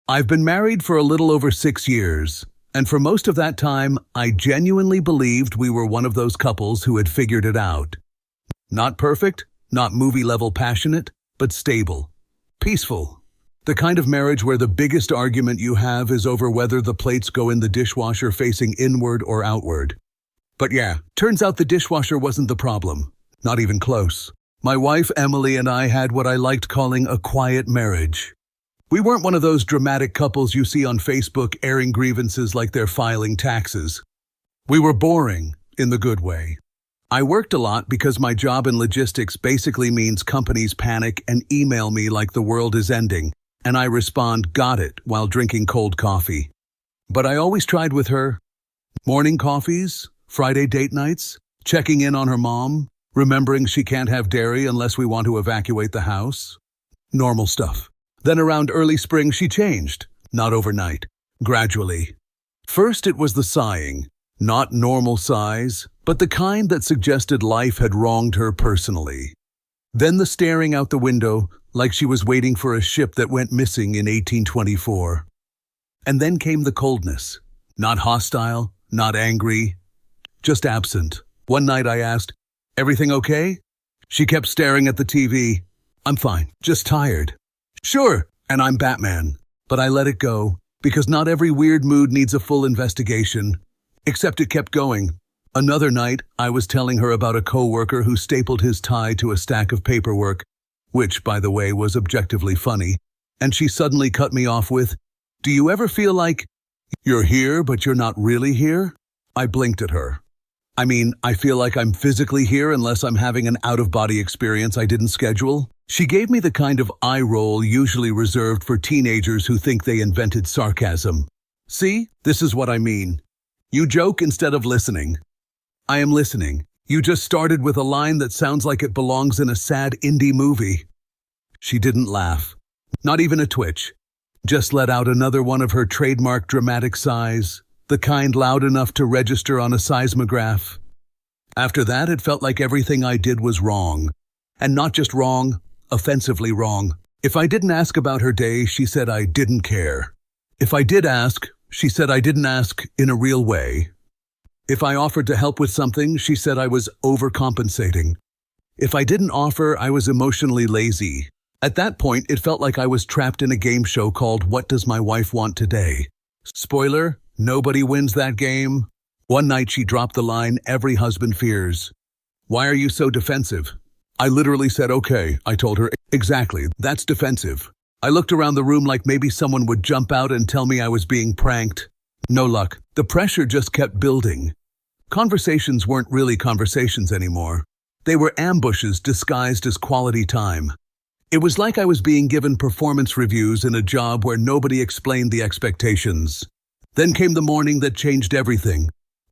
I've been married for a little over 6 years, and for most of that time, I genuinely believed we were one of those couples who had figured it out. Not perfect, not movie-level passionate, but stable. Peaceful. The kind of marriage where the biggest argument you have is over whether the plates go in the dishwasher facing inward or outward. But yeah, turns out the dishwasher wasn't the problem. Not even close. My wife Emily and I had what I liked calling a quiet marriage. We weren't one of those dramatic couples you see on Facebook airing grievances like they're filing taxes. We were boring, in the good way. I worked a lot because my job in logistics basically means companies panic and email me like the world is ending, and I respond, "Got it," while drinking cold coffee. But I always tried with her. Morning coffees, Friday date nights, checking in on her mom, remembering she can't have dairy unless we want to evacuate the house. Normal stuff. Then around early spring she changed, not overnight, gradually. First it was the sighing, not normal sighs, but the kind that suggested life had wronged her personally. Then the staring out the window, like she was waiting for a ship that went missing in 1824. And then came the coldness, not hostile, not angry, just absent. One night I asked, "Everything okay?" She kept staring at the TV. "I'm fine, just tired." "Sure, and I'm Batman." But I let it go, because not every weird mood needs a full investigation. Except it kept going. Another night, I was telling her about a coworker who stapled his tie to a stack of paperwork, which, by the way, was objectively funny, and she suddenly cut me off with, "Do you ever feel like you're here but you're not really here?" I blinked at her. I feel like I'm physically here unless I'm having an out-of-body experience I didn't schedule. She gave me the kind of eye roll usually reserved for teenagers who think they invented sarcasm. "See, this is what I mean. You joke instead of listening." "I am listening. You just started with a line that sounds like it belongs in a sad indie movie." She didn't laugh. Not even a twitch. Just let out another one of her trademark dramatic sighs, the kind loud enough to register on a seismograph. After that, it felt like everything I did was wrong. And not just wrong, offensively wrong. If I didn't ask about her day, she said I didn't care. If I did ask, she said I didn't ask in a real way. If I offered to help with something, she said I was overcompensating. If I didn't offer, I was emotionally lazy. At that point, it felt like I was trapped in a game show called What Does My Wife Want Today? Spoiler, nobody wins that game. One night she dropped the line every husband fears. "Why are you so defensive?" I literally said, "Okay," I told her. "Exactly, that's defensive." I looked around the room like maybe someone would jump out and tell me I was being pranked. No luck. The pressure just kept building. Conversations weren't really conversations anymore. They were ambushes disguised as quality time. It was like I was being given performance reviews in a job where nobody explained the expectations. Then came the morning that changed everything.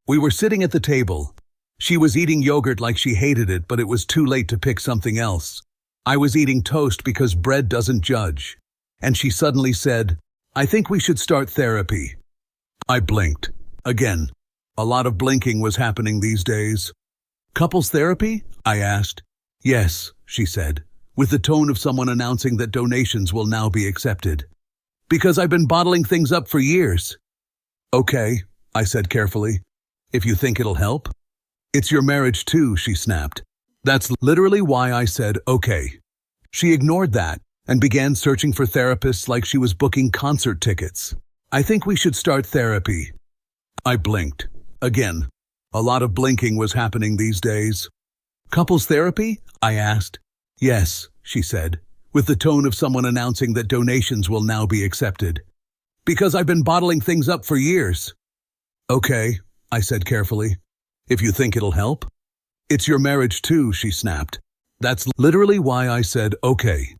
We were sitting at the table. She was eating yogurt like she hated it, but it was too late to pick something else. I was eating toast because bread doesn't judge. And she suddenly said, "I think we should start therapy." I blinked. Again. A lot of blinking was happening these days. "Couples therapy?" I asked. "Yes," she said, with the tone of someone announcing that donations will now be accepted. "Because I've been bottling things up for years." "Okay," I said carefully. "If you think it'll help?" "It's your marriage too," she snapped. That's literally why I said, "Okay." She ignored that and began searching for therapists like she was booking concert tickets. "I think we should start therapy." I blinked. Again. A lot of blinking was happening these days. "Couples therapy?" I asked. "Yes," she said, with the tone of someone announcing that donations will now be accepted. "Because I've been bottling things up for years." "Okay," I said carefully. "If you think it'll help?" "It's your marriage too," she snapped. That's literally why I said, "Okay."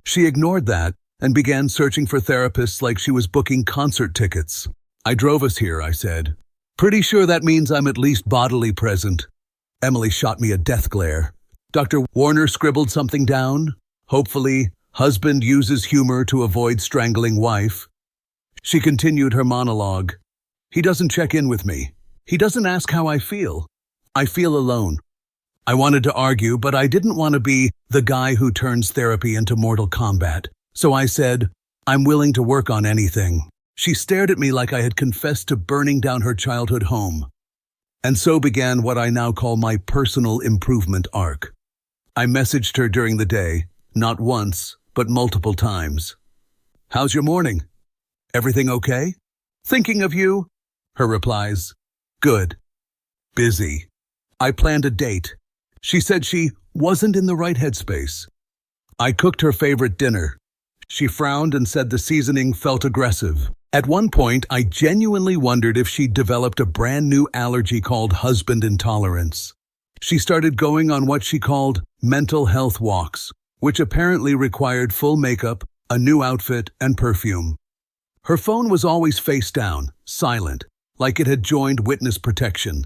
She ignored that and began searching for therapists like she was booking concert tickets. "I drove us here," I said. "Pretty sure that means I'm at least bodily present." Emily shot me a death glare. Dr. Warner scribbled something down. Hopefully, husband uses humor to avoid strangling wife. She continued her monologue. "He doesn't check in with me. He doesn't ask how I feel. I feel alone." I wanted to argue, but I didn't want to be the guy who turns therapy into Mortal Kombat. So I said, I'm willing to work on anything. She stared at me like I had confessed to burning down her childhood home. And so began what I now call my personal improvement arc. I messaged her during the day, not once, but multiple times. How's your morning? Everything okay? Thinking of you? Her replies, good. Busy. I planned a date. She said she wasn't in the right headspace. I cooked her favorite dinner. She frowned and said the seasoning felt aggressive. At one point, I genuinely wondered if she'd developed a brand new allergy called husband intolerance. She started going on what she called mental health walks, which apparently required full makeup, a new outfit, and perfume. Her phone was always face down, silent, like it had joined witness protection.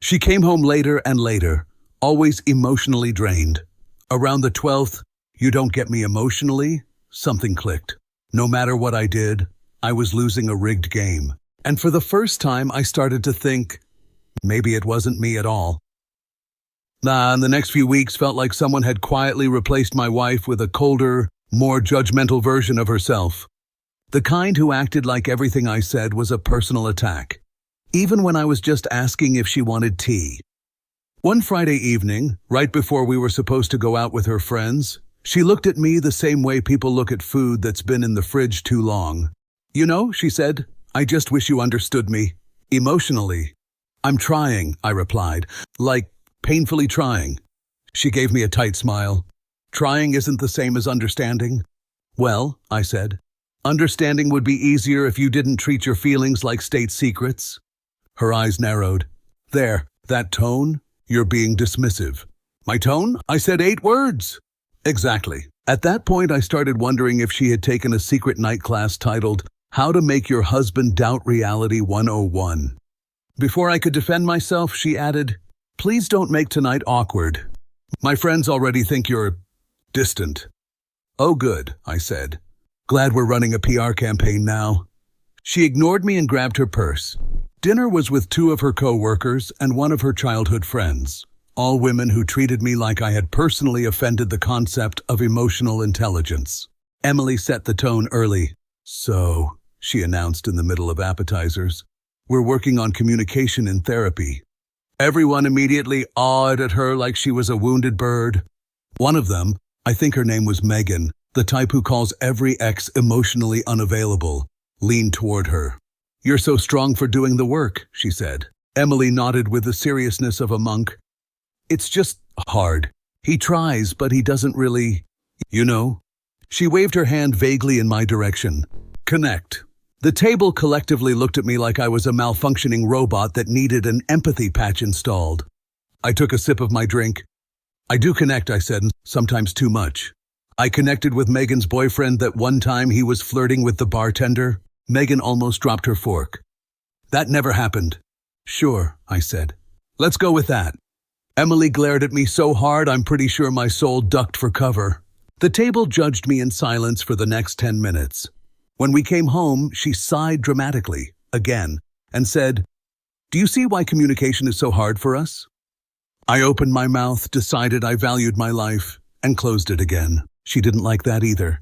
She came home later and later, always emotionally drained. Around the 12th, you don't get me emotionally, something clicked. No matter what I did, I was losing a rigged game. And for the first time, I started to think, maybe it wasn't me at all. And the next few weeks felt like someone had quietly replaced my wife with a colder, more judgmental version of herself. The kind who acted like everything I said was a personal attack, even when I was just asking if she wanted tea. One Friday evening, right before we were supposed to go out with her friends, she looked at me the same way people look at food that's been in the fridge too long. You know, she said, I just wish you understood me. Emotionally. I'm trying, I replied, like painfully trying. She gave me a tight smile. Trying isn't the same as understanding. Well, I said, understanding would be easier if you didn't treat your feelings like state secrets. Her eyes narrowed. There, that tone, you're being dismissive. My tone? I said 8 words. Exactly. At that point, I started wondering if she had taken a secret night class titled, How to Make Your Husband Doubt Reality 101. Before I could defend myself, she added, Please don't make tonight awkward. My friends already think you're distant. Oh, good, I said. Glad we're running a PR campaign now. She ignored me and grabbed her purse. Dinner was with 2 of her co-workers and one of her childhood friends, all women who treated me like I had personally offended the concept of emotional intelligence. Emily set the tone early. So, she announced in the middle of appetizers, we're working on communication in therapy. Everyone immediately awed at her like she was a wounded bird. One of them, I think her name was Megan, the type who calls every ex emotionally unavailable, leaned toward her. You're so strong for doing the work, she said. Emily nodded with the seriousness of a monk. It's just hard. He tries, but he doesn't really, you know. She waved her hand vaguely in my direction. Connect. The table collectively looked at me like I was a malfunctioning robot that needed an empathy patch installed. I took a sip of my drink. I do connect, I said, sometimes too much. I connected with Megan's boyfriend that one time he was flirting with the bartender. Megan almost dropped her fork. That never happened. Sure, I said. Let's go with that. Emily glared at me so hard I'm pretty sure my soul ducked for cover. The table judged me in silence for the next 10 minutes. When we came home, she sighed dramatically, again, and said, Do you see why communication is so hard for us? I opened my mouth, decided I valued my life, and closed it again. She didn't like that either.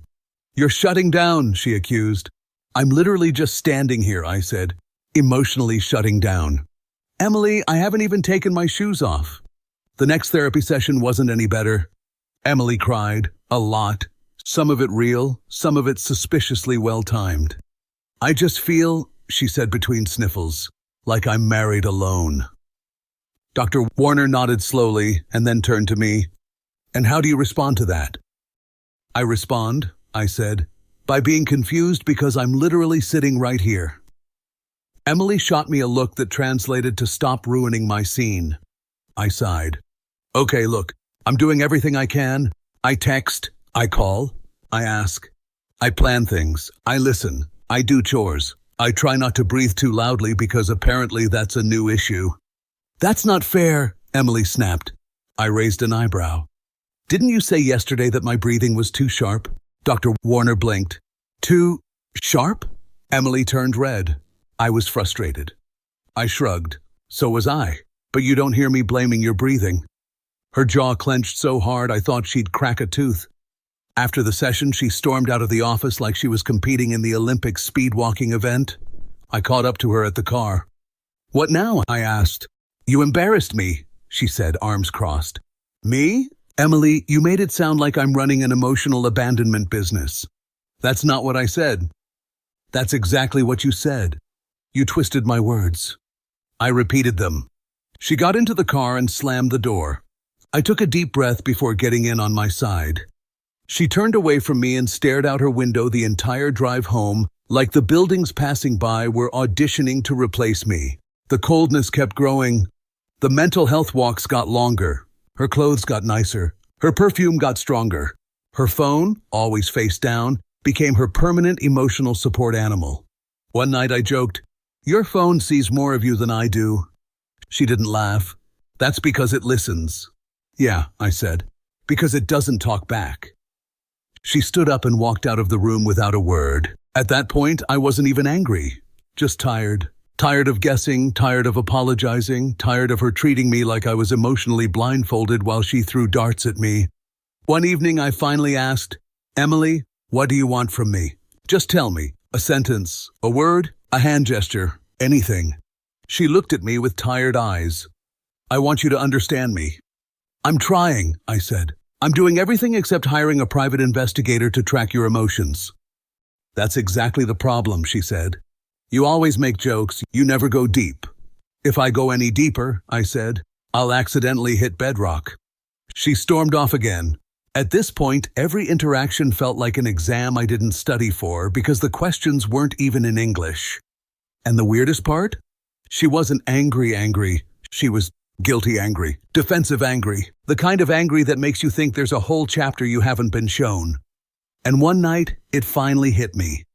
You're shutting down, she accused. I'm literally just standing here, I said, emotionally shutting down. Emily, I haven't even taken my shoes off. The next therapy session wasn't any better. Emily cried, a lot. Some of it real, some of it suspiciously well-timed. I just feel, she said between sniffles, like I'm married alone. Dr. Warner nodded slowly and then turned to me. And how do you respond to that? I respond, I said, by being confused because I'm literally sitting right here. Emily shot me a look that translated to stop ruining my scene. I sighed. Okay, look, I'm doing everything I can. I text, I call, I ask. I plan things, I listen, I do chores. I try not to breathe too loudly because apparently that's a new issue. That's not fair, Emily snapped. I raised an eyebrow. Didn't you say yesterday that my breathing was too sharp? Dr. Warner blinked. Too sharp? Emily turned red. I was frustrated. I shrugged. So was I. But you don't hear me blaming your breathing. Her jaw clenched so hard I thought she'd crack a tooth. After the session, she stormed out of the office like she was competing in the Olympic speed-walking event. I caught up to her at the car. "What now?" I asked. "You embarrassed me," she said, arms crossed. "Me? Emily, you made it sound like I'm running an emotional abandonment business." "That's not what I said." "That's exactly what you said. You twisted my words." I repeated them. She got into the car and slammed the door. I took a deep breath before getting in on my side. She turned away from me and stared out her window the entire drive home, like the buildings passing by were auditioning to replace me. The coldness kept growing. The mental health walks got longer. Her clothes got nicer. Her perfume got stronger. Her phone, always face down, became her permanent emotional support animal. One night I joked, "Your phone sees more of you than I do." She didn't laugh. "That's because it listens." "Yeah," I said, "because it doesn't talk back." She stood up and walked out of the room without a word. At that point, I wasn't even angry, just tired. Tired of guessing, tired of apologizing, tired of her treating me like I was emotionally blindfolded while she threw darts at me. One evening, I finally asked, "Emily, what do you want from me? Just tell me. A sentence, a word, a hand gesture, anything." She looked at me with tired eyes. "I want you to understand me." "I'm trying," I said. "I'm doing everything except hiring a private investigator to track your emotions." "That's exactly the problem," she said. "You always make jokes, you never go deep." "If I go any deeper," I said, "I'll accidentally hit bedrock." She stormed off again. At this point, every interaction felt like an exam I didn't study for because the questions weren't even in English. And the weirdest part? She wasn't angry. She was guilty angry, defensive angry, the kind of angry that makes you think there's a whole chapter you haven't been shown. And one night, it finally hit me.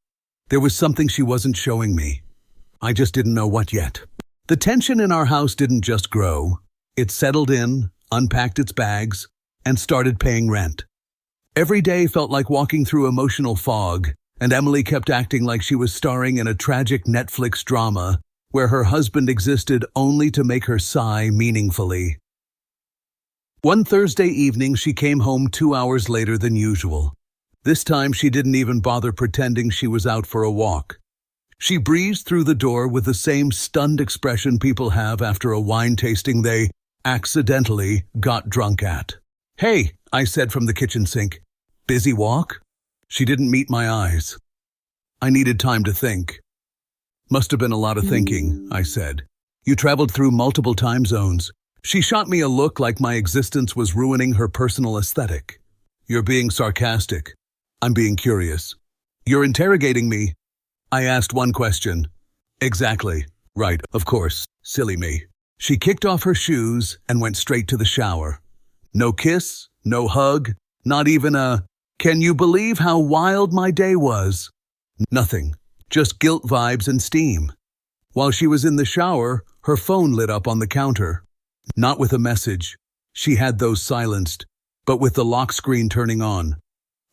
There was something she wasn't showing me. I just didn't know what yet. The tension in our house didn't just grow. It settled in, unpacked its bags, and started paying rent. Every day felt like walking through emotional fog, and Emily kept acting like she was starring in a tragic Netflix drama where her husband existed only to make her sigh meaningfully. One Thursday evening, she came home 2 hours later than usual. This time, she didn't even bother pretending she was out for a walk. She breezed through the door with the same stunned expression people have after a wine tasting they accidentally got drunk at. "Hey," I said from the kitchen sink. "Busy walk?" She didn't meet my eyes. I needed time to think. "Must have been a lot of thinking," I said. "You traveled through multiple time zones." She shot me a look like my existence was ruining her personal aesthetic. "You're being sarcastic." "I'm being curious." "You're interrogating me." I asked one question. "Exactly. Right, of course. Silly me." She kicked off her shoes and went straight to the shower. No kiss, no hug, not even a, "Can you believe how wild my day was?" Nothing. Just guilt vibes and steam. While she was in the shower, her phone lit up on the counter. Not with a message. She had those silenced, but with the lock screen turning on.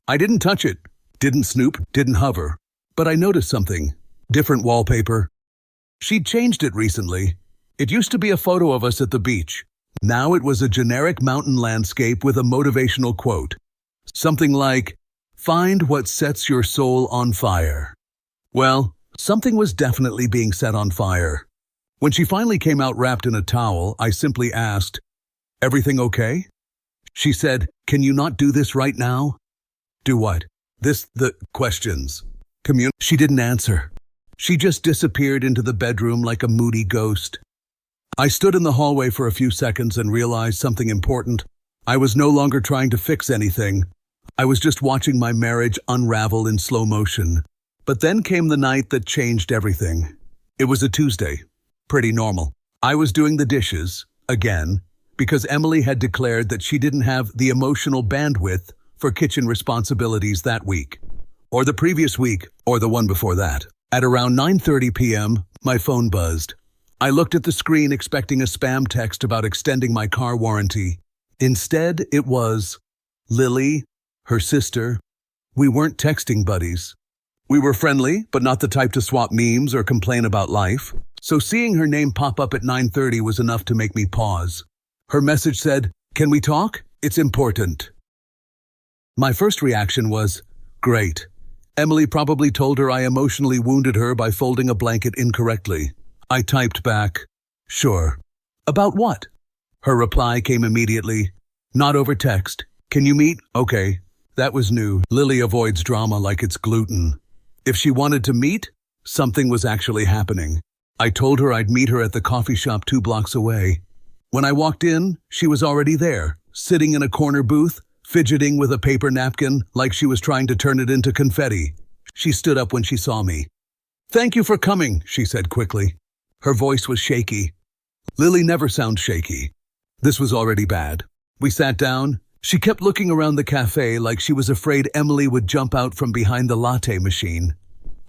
I didn't touch it, didn't snoop, didn't hover, but I noticed something. Different wallpaper. She'd changed it recently. It used to be a photo of us at the beach. Now it was a generic mountain landscape with a motivational quote. Something like, "Find what sets your soul on fire." Well, something was definitely being set on fire. When she finally came out wrapped in a towel, I simply asked, "Everything okay?" She said, "Can you not do this right now?" "Do what?" The questions. She didn't answer. She just disappeared into the bedroom like a moody ghost. I stood in the hallway for a few seconds and realized something important. I was no longer trying to fix anything. I was just watching my marriage unravel in slow motion. But then came the night that changed everything. It was a Tuesday. Pretty normal. I was doing the dishes, again, because Emily had declared that she didn't have the emotional bandwidth for kitchen responsibilities that week, or the previous week, or the one before that. At around 9:30 p.m., my phone buzzed. I looked at the screen expecting a spam text about extending my car warranty. Instead, it was Lily, her sister. We weren't texting buddies. We were friendly, but not the type to swap memes or complain about life. So seeing her name pop up at 9:30 was enough to make me pause. Her message said, "Can we talk? It's important." My first reaction was, great. Emily probably told her I emotionally wounded her by folding a blanket incorrectly. I typed back, sure. About what? Her reply came immediately, not over text. Can you meet? Okay. That was new. Lily avoids drama like it's gluten. If she wanted to meet, something was actually happening. I told her I'd meet her at the coffee shop 2 blocks away. When I walked in, she was already there, sitting in a corner booth, fidgeting with a paper napkin like she was trying to turn it into confetti. She stood up when she saw me. Thank you for coming, she said quickly. Her voice was shaky. Lily never sounds shaky. This was already bad. We sat down. She kept looking around the cafe like she was afraid Emily would jump out from behind the latte machine.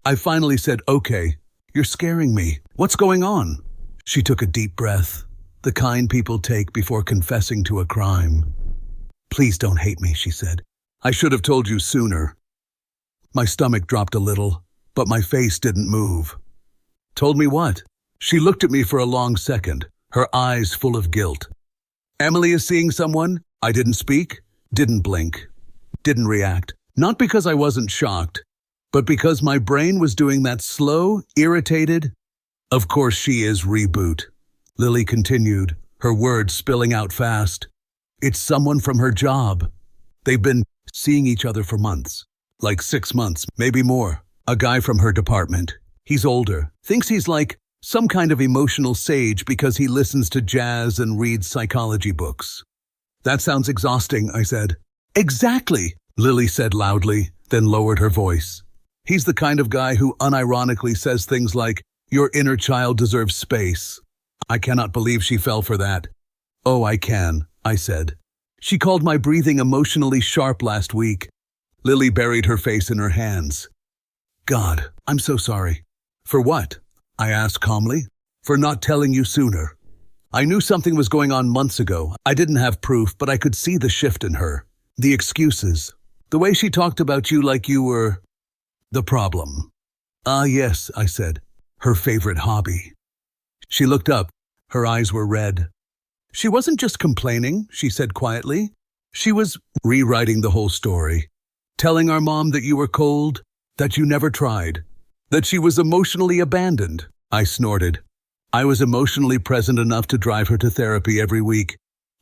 I finally said, okay, you're scaring me. What's going on? She took a deep breath, the kind people take before confessing to a crime. Please don't hate me, she said. I should have told you sooner. My stomach dropped a little, but my face didn't move. Told me what? She looked at me for a long second, her eyes full of guilt. Emily is seeing someone? I didn't speak, didn't blink, didn't react. Not because I wasn't shocked, but because my brain was doing that slow, irritated, of course she is reboot. Lily continued, her words spilling out fast. It's someone from her job. They've been seeing each other for months. Like 6 months, maybe more. A guy from her department. He's older. Thinks he's like some kind of emotional sage because he listens to jazz and reads psychology books. That sounds exhausting, I said. Exactly, Lily said loudly, then lowered her voice. He's the kind of guy who unironically says things like, your inner child deserves space. I cannot believe she fell for that. Oh, I can, I said. She called my breathing emotionally sharp last week. Lily buried her face in her hands. God, I'm so sorry. For what? I asked calmly. For not telling you sooner. I knew something was going on months ago. I didn't have proof, but I could see the shift in her. The excuses. The way she talked about you like you were the problem. Ah, yes, I said. Her favorite hobby. She looked up. Her eyes were red. She wasn't just complaining, she said quietly. She was rewriting the whole story. Telling our mom that you were cold, that you never tried, that she was emotionally abandoned. I snorted. I was emotionally present enough to drive her to therapy every week.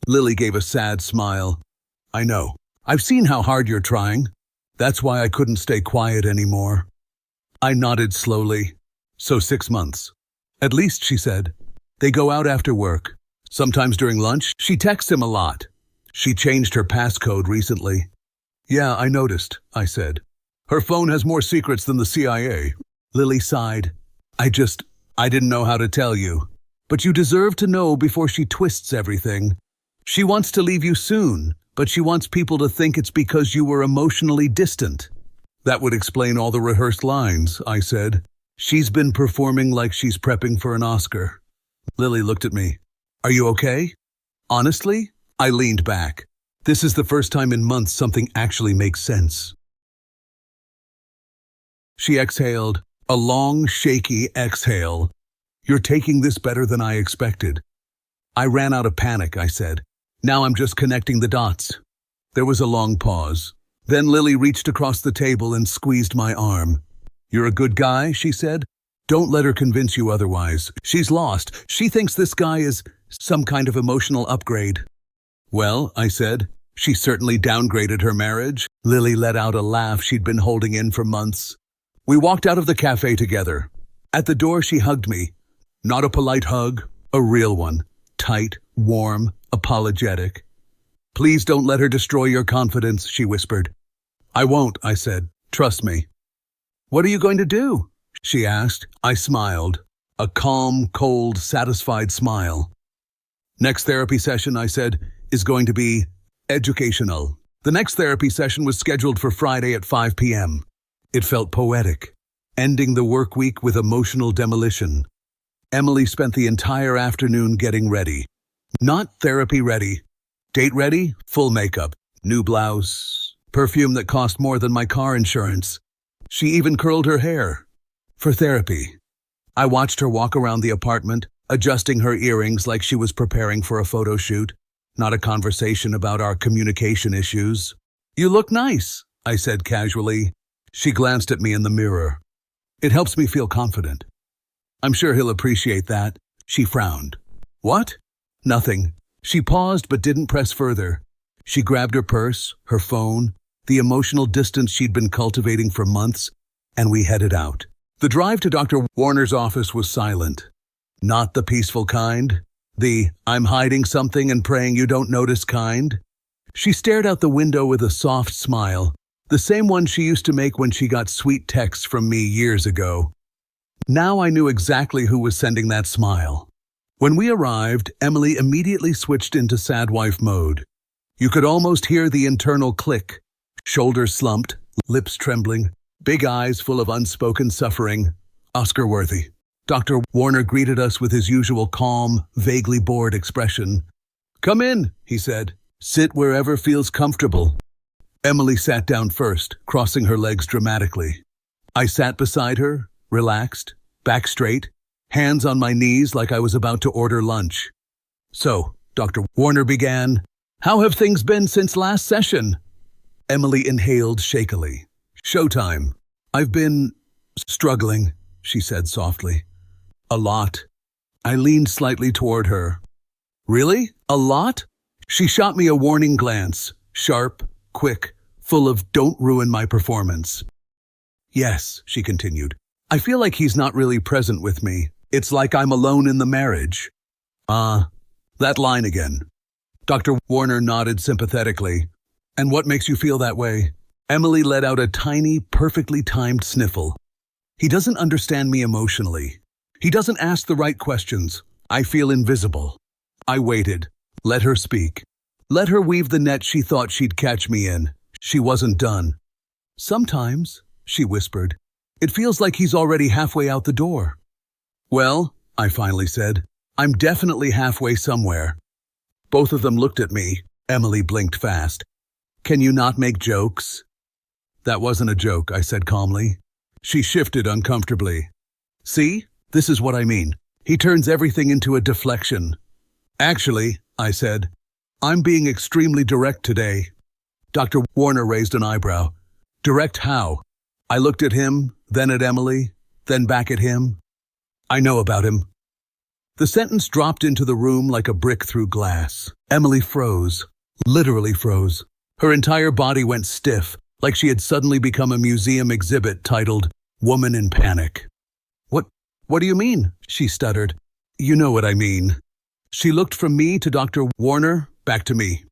Lily gave a sad smile. I know. I've seen how hard you're trying. That's why I couldn't stay quiet anymore. I nodded slowly. So 6 months. At least, she said. They go out after work. Sometimes during lunch, she texts him a lot. She changed her passcode recently. Yeah, I noticed, I said. Her phone has more secrets than the CIA. Lily sighed. I didn't know how to tell you. But you deserve to know before she twists everything. She wants to leave you soon, but she wants people to think it's because you were emotionally distant. That would explain all the rehearsed lines, I said. She's been performing like she's prepping for an Oscar. Lily looked at me. Are you okay? Honestly, I leaned back. This is the first time in months something actually makes sense. She exhaled, a long, shaky exhale. You're taking this better than I expected. I ran out of panic, I said. Now I'm just connecting the dots. There was a long pause. Then Lily reached across the table and squeezed my arm. You're a good guy, she said. Don't let her convince you otherwise. She's lost. She thinks this guy is some kind of emotional upgrade. Well, I said, she certainly downgraded her marriage. Lily let out a laugh she'd been holding in for months. We walked out of the cafe together. At the door, she hugged me. Not a polite hug, a real one. Tight, warm, apologetic. Please don't let her destroy your confidence, she whispered. I won't, I said. Trust me. What are you going to do? She asked. I smiled. A calm, cold, satisfied smile. Next therapy session, I said, is going to be educational. The next therapy session was scheduled for Friday at 5 p.m. It felt poetic, ending the work week with emotional demolition. Emily spent the entire afternoon getting ready. Not therapy ready. Date ready, full makeup, new blouse, perfume that cost more than my car insurance. She even curled her hair. For therapy. I watched her walk around the apartment, adjusting her earrings like she was preparing for a photo shoot, not a conversation about our communication issues. You look nice, I said casually. She glanced at me in the mirror. It helps me feel confident. I'm sure he'll appreciate that. She frowned. What? Nothing. She paused but didn't press further. She grabbed her purse, her phone, the emotional distance she'd been cultivating for months, and we headed out. The drive to Dr. Warner's office was silent. Not the peaceful kind. The I'm hiding something and praying you don't notice kind. She stared out the window with a soft smile, the same one she used to make when she got sweet texts from me years ago. Now I knew exactly who was sending that smile. When we arrived, Emily immediately switched into sad wife mode. You could almost hear the internal click. Shoulders slumped, lips trembling, big eyes full of unspoken suffering. Oscar-worthy. Dr. Warner greeted us with his usual calm, vaguely bored expression. Come in, he said. Sit wherever feels comfortable. Emily sat down first, crossing her legs dramatically. I sat beside her, relaxed, back straight, hands on my knees like I was about to order lunch. So, Dr. Warner began, how have things been since last session? Emily inhaled shakily. Showtime. I've been struggling, she said softly. A lot. I leaned slightly toward her. Really? A lot? She shot me a warning glance, sharp, quick, full of don't ruin my performance. Yes, she continued. I feel like he's not really present with me. It's like I'm alone in the marriage. That line again. Dr. Warner nodded sympathetically. And what makes you feel that way? Emily let out a tiny, perfectly timed sniffle. He doesn't understand me emotionally. He doesn't ask the right questions. I feel invisible. I waited. Let her speak. Let her weave the net she thought she'd catch me in. She wasn't done. Sometimes, she whispered, it feels like he's already halfway out the door. Well, I finally said, I'm definitely halfway somewhere. Both of them looked at me. Emily blinked fast. Can you not make jokes? That wasn't a joke, I said calmly. She shifted uncomfortably. See? This is what I mean. He turns everything into a deflection. Actually, I said, I'm being extremely direct today. Dr. Warner raised an eyebrow. Direct how? I looked at him, then at Emily, then back at him. I know about him. The sentence dropped into the room like a brick through glass. Emily froze, literally froze. Her entire body went stiff, like she had suddenly become a museum exhibit titled Woman in Panic. What do you mean? She stuttered. You know what I mean. She looked from me to Dr. Warner, back to me.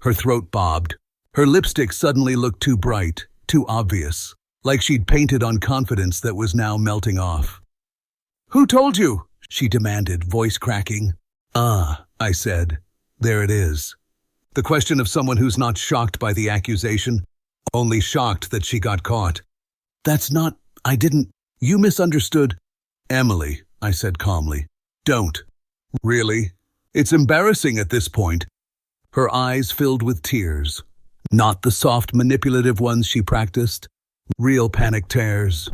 Her throat bobbed. Her lipstick suddenly looked too bright, too obvious, like she'd painted on confidence that was now melting off. Who told you? She demanded, voice cracking. I said. There it is. The question of someone who's not shocked by the accusation, only shocked that she got caught. You misunderstood. Emily, I said calmly. Don't. Really? It's embarrassing at this point. Her eyes filled with tears. Not the soft, manipulative ones she practiced. Real panic tears.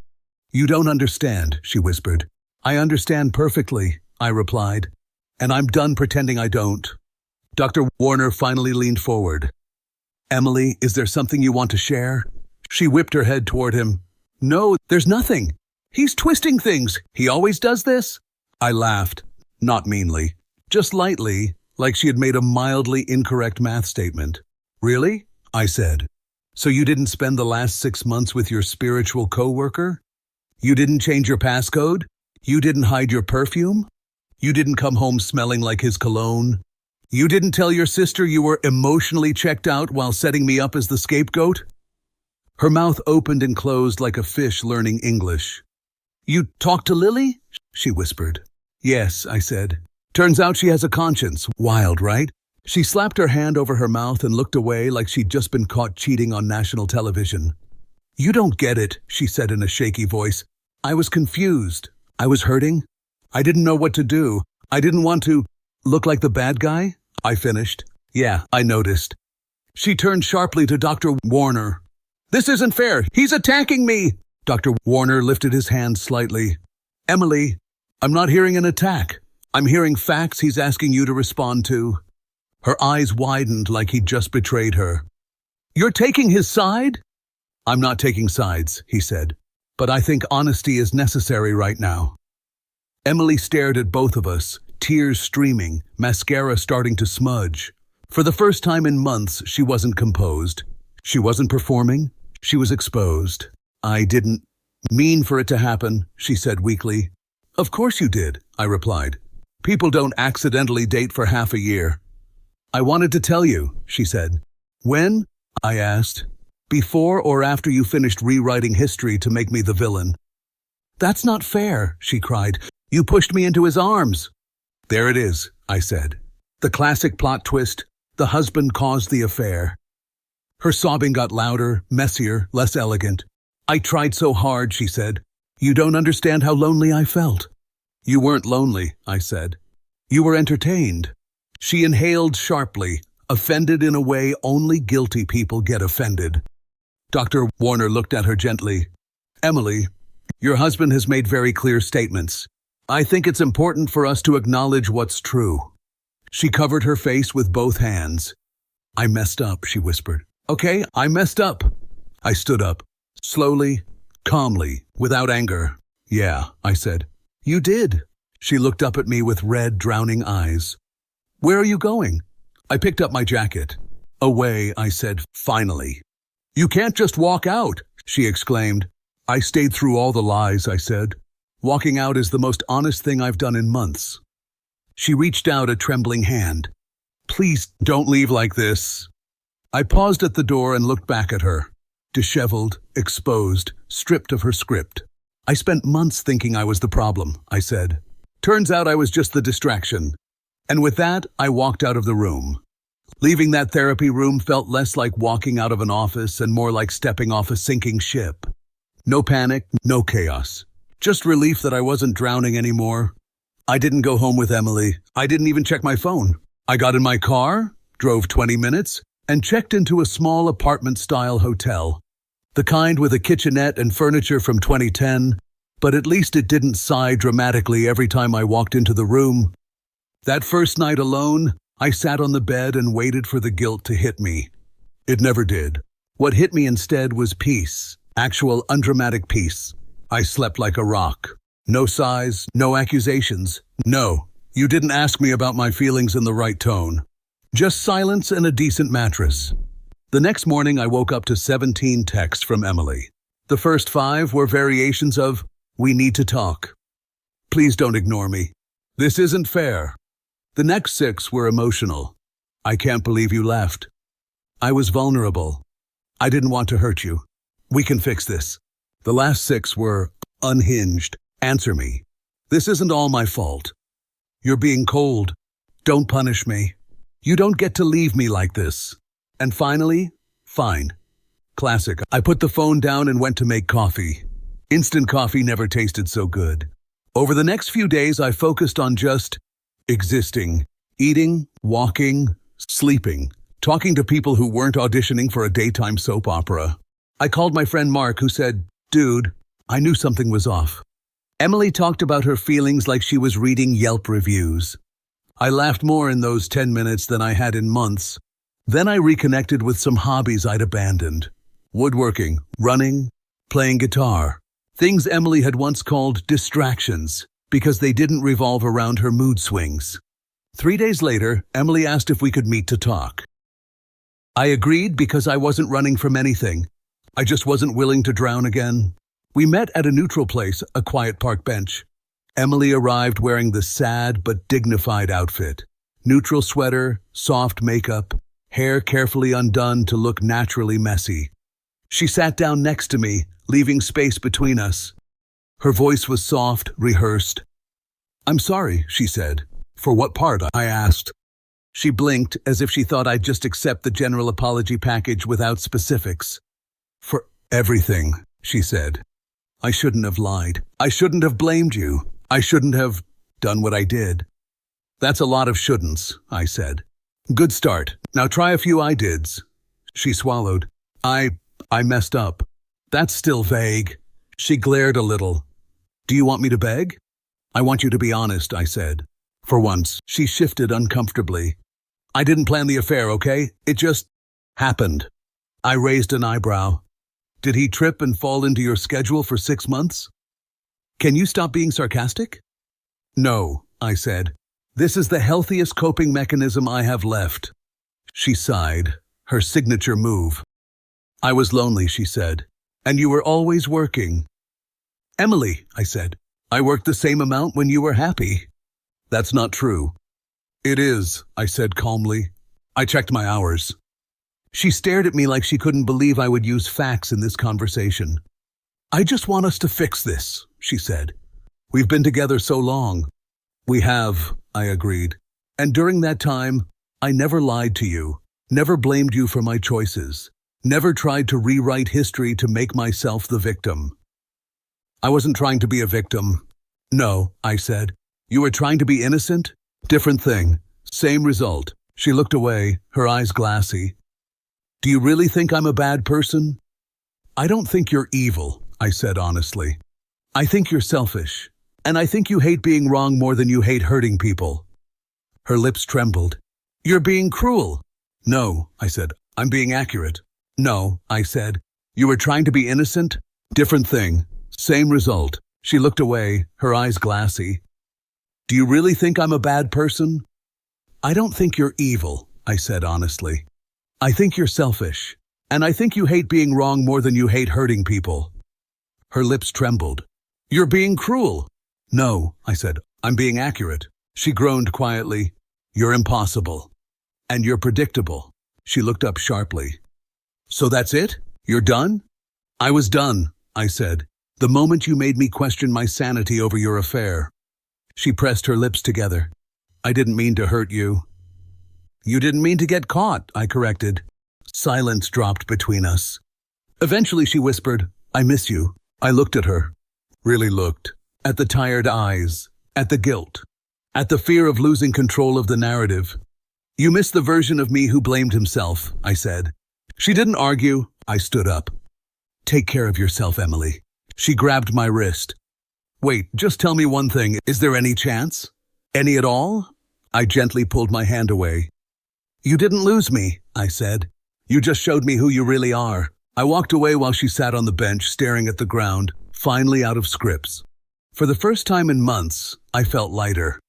You don't understand, she whispered. I understand perfectly, I replied. And I'm done pretending I don't. Dr. Warner finally leaned forward. Emily, is there something you want to share? She whipped her head toward him. No, there's nothing. He's twisting things. He always does this. I laughed, not meanly, just lightly, like she had made a mildly incorrect math statement. Really? I said. So you didn't spend the last 6 months with your spiritual coworker? You didn't change your passcode? You didn't hide your perfume? You didn't come home smelling like his cologne? You didn't tell your sister you were emotionally checked out while setting me up as the scapegoat? Her mouth opened and closed like a fish learning English. You talked to Lily? She whispered. Yes, I said. Turns out she has a conscience. Wild, right? She slapped her hand over her mouth and looked away like she'd just been caught cheating on national television. You don't get it, she said in a shaky voice. I was confused. I was hurting. I didn't know what to do. I didn't want to look like the bad guy. I finished. Yeah, I noticed. She turned sharply to Dr. Warner. This isn't fair. He's attacking me. Dr. Warner lifted his hand slightly. Emily, I'm not hearing an attack. I'm hearing facts he's asking you to respond to. Her eyes widened like he'd just betrayed her. You're taking his side? I'm not taking sides, he said. But I think honesty is necessary right now. Emily stared at both of us, tears streaming, mascara starting to smudge. For the first time in months, she wasn't composed. She wasn't performing. She was exposed. I didn't mean for it to happen, she said weakly. Of course you did, I replied. People don't accidentally date for half a year. I wanted to tell you, she said. When? I asked. Before or after you finished rewriting history to make me the villain? That's not fair, she cried. You pushed me into his arms. There it is, I said. The classic plot twist. The husband caused the affair. Her sobbing got louder, messier, less elegant. I tried so hard, she said. You don't understand how lonely I felt. You weren't lonely, I said. You were entertained. She inhaled sharply, offended in a way only guilty people get offended. Dr. Warner looked at her gently. Emily, your husband has made very clear statements. I think it's important for us to acknowledge what's true. She covered her face with both hands. I messed up, she whispered. Okay, I messed up. I stood up, slowly, calmly, without anger. Yeah, I said. You did. She looked up at me with red, drowning eyes. Where are you going? I picked up my jacket. Away, I said, finally. You can't just walk out, she exclaimed. I stayed through all the lies, I said. Walking out is the most honest thing I've done in months. She reached out a trembling hand. Please don't leave like this. I paused at the door and looked back at her. Disheveled, exposed, stripped of her script. I spent months thinking I was the problem, I said. Turns out I was just the distraction. And with that, I walked out of the room. Leaving that therapy room felt less like walking out of an office and more like stepping off a sinking ship. No panic, no chaos. Just relief that I wasn't drowning anymore. I didn't go home with Emily. I didn't even check my phone. I got in my car, drove 20 minutes, and checked into a small apartment-style hotel. The kind with a kitchenette and furniture from 2010, but at least it didn't sigh dramatically every time I walked into the room. That first night alone, I sat on the bed and waited for the guilt to hit me. It never did. What hit me instead was peace, actual undramatic peace. I slept like a rock. No sighs, no accusations. No, you didn't ask me about my feelings in the right tone. Just silence and a decent mattress. The next morning I woke up to 17 texts from Emily. The first 5 were variations of, "We need to talk. Please don't ignore me. This isn't fair." The next 6 were emotional. "I can't believe you left. I was vulnerable. I didn't want to hurt you. We can fix this." The last 6 were unhinged. "Answer me. This isn't all my fault. You're being cold. Don't punish me. You don't get to leave me like this." And finally, "Fine." Classic. I put the phone down and went to make coffee. Instant coffee never tasted so good. Over the next few days, I focused on just existing, eating, walking, sleeping, talking to people who weren't auditioning for a daytime soap opera. I called my friend Mark, who said, "Dude, I knew something was off." Emily talked about her feelings like she was reading Yelp reviews. I laughed more in those 10 minutes than I had in months. Then I reconnected with some hobbies I'd abandoned. Woodworking, running, playing guitar. Things Emily had once called distractions, because they didn't revolve around her mood swings. 3 days later, Emily asked if we could meet to talk. I agreed because I wasn't running from anything. I just wasn't willing to drown again. We met at a neutral place, a quiet park bench. Emily arrived wearing the sad but dignified outfit. Neutral sweater, soft makeup, hair carefully undone to look naturally messy. She sat down next to me, leaving space between us. Her voice was soft, rehearsed. "I'm sorry," she said. "For what part?" I asked. She blinked as if she thought I'd just accept the general apology package without specifics. "For everything," she said. "I shouldn't have lied. I shouldn't have blamed you. I shouldn't have done what I did." "That's a lot of shouldn'ts," I said. "Good start. Now try a few I dids." She swallowed. I messed up." "That's still vague." She glared a little. "Do you want me to beg?" "I want you to be honest," I said. For once, she shifted uncomfortably. "I didn't plan the affair, okay? It just happened." I raised an eyebrow. Did he trip and fall into your schedule for 6 months? Can you stop being sarcastic? No, I said. This is the healthiest coping mechanism I have left. She sighed, her signature move. I was lonely, she said, and you were always working. Emily, I said, I worked the same amount when you were happy. That's not true. It is, I said calmly. I checked my hours. She stared at me like she couldn't believe I would use facts in this conversation. I just want us to fix this, she said. We've been together so long. We have, I agreed. And during that time, I never lied to you, never blamed you for my choices, never tried to rewrite history to make myself the victim. I wasn't trying to be a victim. No, I said. You were trying to be innocent? Different thing. Same result. She looked away, her eyes glassy. Do you really think I'm a bad person? I don't think you're evil, I said honestly. I think you're selfish. And I think you hate being wrong more than you hate hurting people. Her lips trembled. You're being cruel. No, I said. I'm being accurate. No, I said. You were trying to be innocent? Different thing. Same result. She looked away, her eyes glassy. Do you really think I'm a bad person? I don't think you're evil, I said honestly. I think you're selfish. And I think you hate being wrong more than you hate hurting people. Her lips trembled. You're being cruel. No, I said. I'm being accurate. She groaned quietly. You're impossible. And you're predictable. She looked up sharply. So that's it? You're done? I was done, I said, the moment you made me question my sanity over your affair. She pressed her lips together. I didn't mean to hurt you. You didn't mean to get caught, I corrected. Silence dropped between us. Eventually she whispered, I miss you. I looked at her. Really looked. At the tired eyes. At the guilt. At the fear of losing control of the narrative. You miss the version of me who blamed himself, I said. She didn't argue. I stood up. Take care of yourself, Emily. She grabbed my wrist. Wait, just tell me one thing. Is there any chance? Any at all? I gently pulled my hand away. You didn't lose me, I said. You just showed me who you really are. I walked away while she sat on the bench staring at the ground, finally out of scripts. For the first time in months, I felt lighter.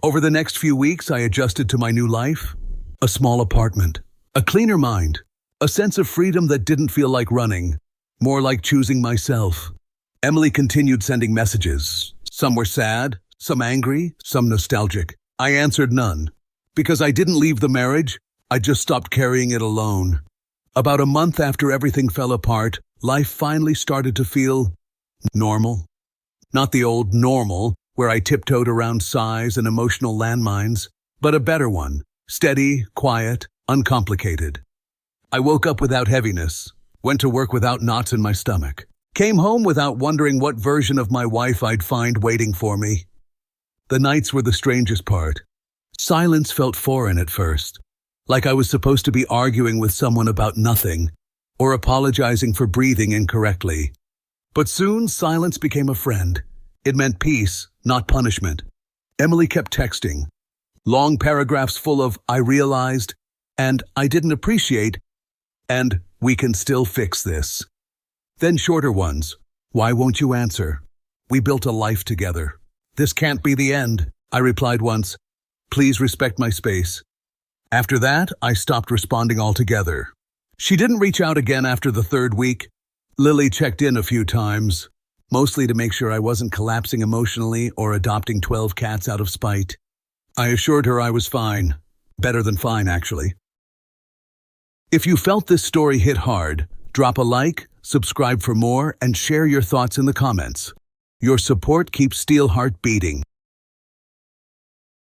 Over the next few weeks, I adjusted to my new life. A small apartment, a cleaner mind, a sense of freedom that didn't feel like running, more like choosing myself. Emily continued sending messages. Some were sad, some angry, some nostalgic. I answered none. Because I didn't leave the marriage, I just stopped carrying it alone. About a month after everything fell apart, life finally started to feel normal. Not the old normal, where I tiptoed around sighs and emotional landmines, but a better one, steady, quiet, uncomplicated. I woke up without heaviness, went to work without knots in my stomach, came home without wondering what version of my wife I'd find waiting for me. The nights were the strangest part. Silence felt foreign at first, like I was supposed to be arguing with someone about nothing, or apologizing for breathing incorrectly. But soon, silence became a friend. It meant peace, not punishment. Emily kept texting. Long paragraphs full of, I realized, and I didn't appreciate, and we can still fix this. Then shorter ones. Why won't you answer? We built a life together. This can't be the end, I replied once. Please respect my space. After that, I stopped responding altogether. She didn't reach out again after the third week. Lily checked in a few times, mostly to make sure I wasn't collapsing emotionally or adopting 12 cats out of spite. I assured her I was fine. Better than fine, actually. If you felt this story hit hard, drop a like, subscribe for more, and share your thoughts in the comments. Your support keeps Steelheart beating.